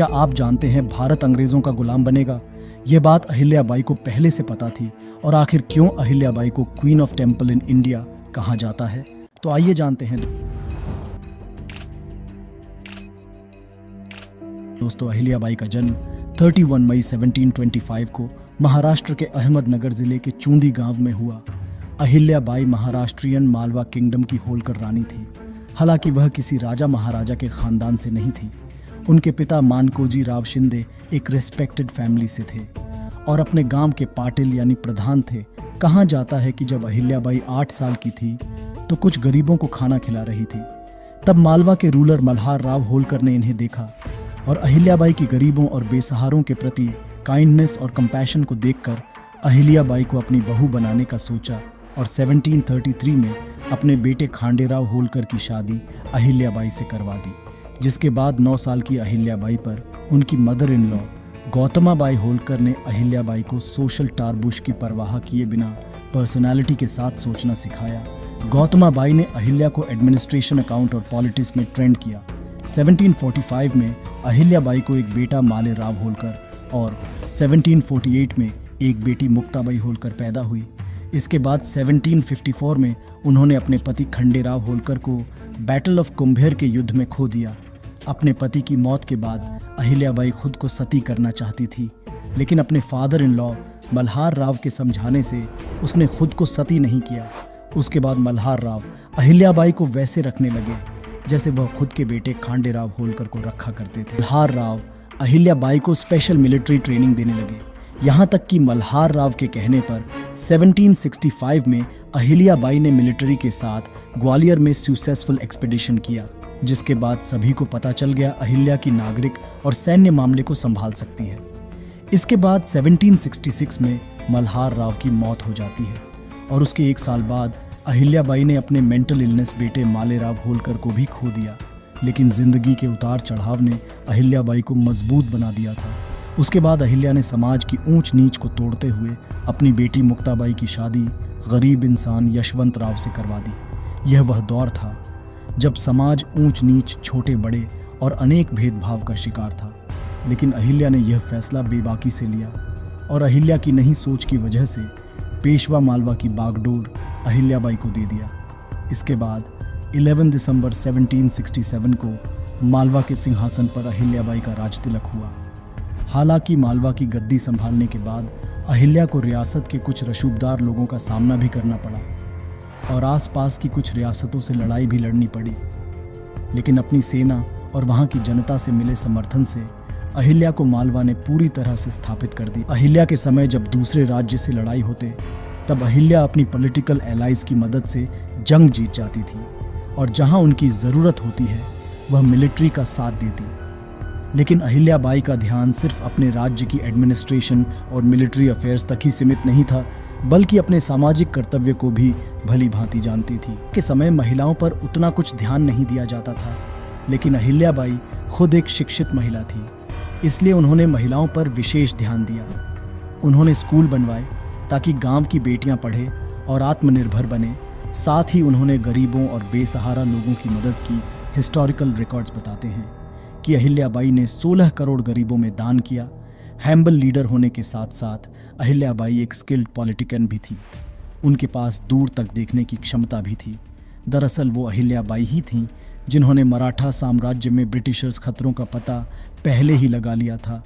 क्या आप जानते हैं भारत अंग्रेजों का गुलाम बनेगा? यह बात अहिल्याबाई को पहले से पता थी। और आखिर क्यों अहिल्याबाई को queen of temple in India कहा जाता है? तो आइए जानते हैं। दोस्तों, अहिल्याबाई का जन्म 31 मई 1725 को महाराष्ट्र के अहमदनगर जिले के चूंदी गांव में हुआ। अहिल्याबाई महाराष्ट्रियन मालवा किंगडम की होलकर रानी थी। हालांकि वह किसी राजा महाराजा के खानदान से नहीं थी। उनके पिता मानकोजी राव शिंदे एक रेस्पेक्टेड फैमिली से थे और अपने गांव के पाटिल यानी प्रधान थे। कहा जाता है कि जब अहिल्याबाई 8 साल की थी तो कुछ गरीबों को खाना खिला रही थी। तब मालवा के रूलर मल्हार राव होलकर ने इन्हें देखा और अहिल्याबाई की गरीबों और बेसहारों के प्रति काइंडनेस और कंपैशन को देखकर अहिल्याबाई को अपनी बहू बनाने का सोचा और 1733 में अपने बेटे खांडेराव होलकर की शादी अहिल्याबाई से करवा दी। जिसके बाद 9 साल की अहिल्याबाई पर उनकी मदर इन लॉ गौतमाबाई होलकर ने अहिल्याबाई को सोशल टारबुश की परवाह किए बिना पर्सनालिटी के साथ सोचना सिखाया। गौतमाबाई ने अहिल्या को एडमिनिस्ट्रेशन, अकाउंट और पॉलिटिक्स में ट्रेंड किया। 1745 में अहिल्याबाई को एक बेटा माले राव होलकर और 1748 में एक बेटी मुक्ताबाई होलकर पैदा हुई। इसके बाद 1754 में उन्होंने अपने पति खंडेराव होलकर को बैटल ऑफ कुंभेर के युद्ध में खो दिया। अपने पति की मौत के बाद अहिल्याबाई खुद को सती करना चाहती थी, लेकिन अपने father in law Malhar Rao के समझाने से उसने खुद को सती नहीं किया। उसके बाद मल्हार राव अहिल्याबाई को वैसे रखने लगे जैसे वह खुद के बेटे खांडेराव होलकर को रखा करते थे। मल्हार राव अहिल्याबाई को स्पेशल मिलिट्री ट्रेनिंग देने लगे। यहाँ तक कि मल्हार राव के कहने पर 1765 में अहिल्याबाई ने मिलिट्री के साथ ग्वालियर में सक्सेसफुल एक्सपीडिशन किया, जिसके बाद सभी को पता चल गया अहिल्या की नागरिक और सैन्य मामले को संभाल सकती है। इसके बाद 1766 में मल्हार राव की मौत हो जाती है और उसके 1 साल बाद अहिल्याबाई ने अपने मेंटल इलनेस बेटे मालेराव होलकर को भी खो दिया। लेकिन जिंदगी के उतार चढ़ाव ने अहिल्याबाई को मजबूत बना दिया था। उसके बाद अहिल्या ने समाज की ऊंच नीच को तोड़ते हुए अपनी बेटी मुक्ताबाई की शादी गरीब इंसान यशवंत राव से करवा दी। यह वह दौर था जब समाज ऊंच नीच, छोटे बड़े और अनेक भेदभाव का शिकार था। लेकिन अहिल्या ने यह फैसला बेबाकी से लिया और अहिल्या की नहीं सोच की वजह से पेशवा मालवा की बागडोर अहिल्याबाई को दे दिया। इसके बाद 11 दिसंबर 1767 को मालवा के सिंहासन पर अहिल्याबाई का राजतिलक हुआ। हालांकि मालवा की गद्दी संभालने के बाद अहिल्या को रियासत के कुछ रसूखदार लोगों का सामना भी करना पड़ा और आसपास की कुछ रियासतों से लड़ाई भी लड़नी पड़ी। लेकिन अपनी सेना और वहां की जनता से मिले समर्थन से अहिल्या को मालवा ने पूरी तरह से स्थापित कर दी। अहिल्या के समय जब दूसरे राज्य से लड़ाई होते तब अहिल्या अपनी पॉलिटिकल एलाइज की मदद से जंग जीत जाती थी और जहां उनकी ज़रूरत होती है वह मिलिट्री का साथ देती। लेकिन अहिल्याबाई का ध्यान सिर्फ अपने राज्य की एडमिनिस्ट्रेशन और मिलिट्री अफेयर्स तक ही सीमित नहीं था, बल्कि अपने सामाजिक कर्तव्य को भी भली भांति जानती थी। के समय महिलाओं पर उतना कुछ ध्यान नहीं दिया जाता था, लेकिन अहिल्याबाई खुद एक शिक्षित महिला थी, इसलिए उन्होंने महिलाओं पर विशेष ध्यान दिया। उन्होंने स्कूल बनवाए ताकि गांव की बेटियां पढ़े और आत्मनिर्भर बने। साथ ही उन्होंने गरीबों और बेसहारा लोगों की मदद की। हिस्टोरिकल रिकॉर्ड्स बताते हैं कि अहिल्याबाई ने 16 करोड़ गरीबों में दान किया। हैम्बल लीडर होने के साथ साथ अहिल्याबाई एक स्किल्ड पॉलिटिशियन भी थी। उनके पास दूर तक देखने की क्षमता भी थी। दरअसल वो अहिल्याबाई ही थीं जिन्होंने मराठा साम्राज्य में ब्रिटिशर्स खतरों का पता पहले ही लगा लिया था।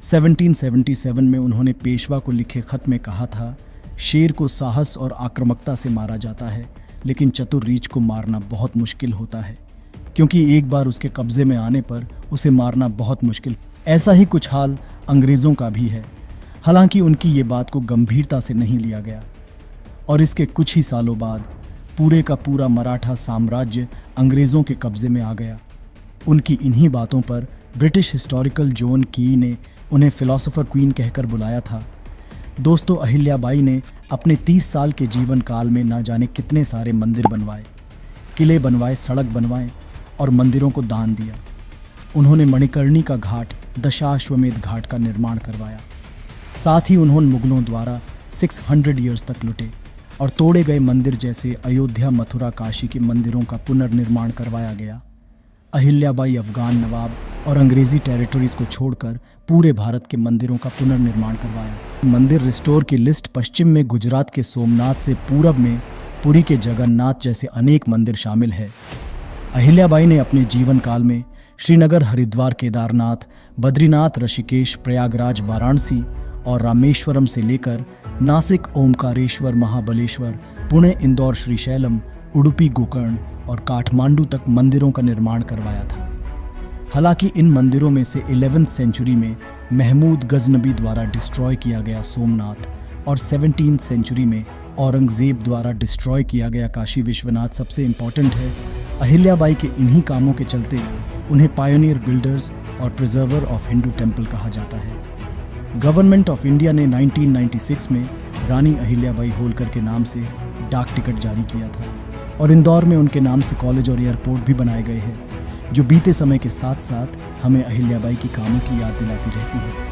1777 में उन्होंने पेशवा को लिखे खत में कहा था, शेर को साहस और आक्रामकता से मारा जाता है, लेकिन चतुर रीछ को मारना बहुत मुश्किल होता है, क्योंकि एक बार उसके कब्जे में आने पर उसे मारना बहुत मुश्किल। ऐसा ही कुछ हाल अंग्रेज़ों का भी है। हालांकि उनकी ये बात को गंभीरता से नहीं लिया गया और इसके कुछ ही सालों बाद पूरे का पूरा मराठा साम्राज्य अंग्रेज़ों के कब्जे में आ गया। उनकी इन्हीं बातों पर ब्रिटिश हिस्टोरिकल जॉन की ने उन्हें फिलोसोफर क्वीन कहकर बुलाया था। दोस्तों, अहिल्याबाई ने अपने 30 साल के जीवन काल में ना जाने कितने सारे मंदिर बनवाए, किले बनवाए, सड़क बनवाए और मंदिरों को दान दिया। उन्होंने मणिकर्णी का घाट, दशाश्वमेध घाट का निर्माण करवाया। साथ ही उन्होंने मुगलों द्वारा 600 ईयर्स तक लुटे और तोड़े गए मंदिर जैसे अयोध्या, मथुरा, काशी के मंदिरों का पुनर्निर्माण करवाया गया। अहिल्याबाई अफगान नवाब और अंग्रेजी टेरिटरीज को छोड़कर पूरे भारत के मंदिरों का पुनर्निर्माण करवाया। मंदिर रिस्टोर की लिस्ट पश्चिम में गुजरात के सोमनाथ से पूरब में पुरी के जगन्नाथ जैसे अनेक मंदिर शामिल है। अहिल्याबाई ने अपने जीवन काल में श्रीनगर, हरिद्वार, केदारनाथ, बद्रीनाथ, ऋषिकेश, प्रयागराज, वाराणसी और रामेश्वरम से लेकर नासिक, ओमकारेश्वर, महाबलेश्वर, पुणे, इंदौर, श्रीशैलम, उडुपी, गोकर्ण और काठमांडू तक मंदिरों का निर्माण करवाया था। हालांकि इन मंदिरों में से 11वीं सेंचुरी में महमूद गजनबी द्वारा डिस्ट्रॉय किया गया सोमनाथ और 17वीं सेंचुरी में औरंगजेब द्वारा डिस्ट्रॉय किया गया काशी विश्वनाथ सबसे इम्पॉर्टेंट है। अहिल्याबाई के इन्हीं कामों के चलते उन्हें पायोनियर बिल्डर्स और प्रिजर्वर ऑफ हिंदू टेम्पल कहा जाता है। गवर्नमेंट ऑफ इंडिया ने 1996 में रानी अहिल्याबाई होलकर के नाम से डाक टिकट जारी किया था और इंदौर में उनके नाम से कॉलेज और एयरपोर्ट भी बनाए गए हैं, जो बीते समय के साथ साथ हमें अहिल्याबाई की कामों की याद दिलाती रहती है।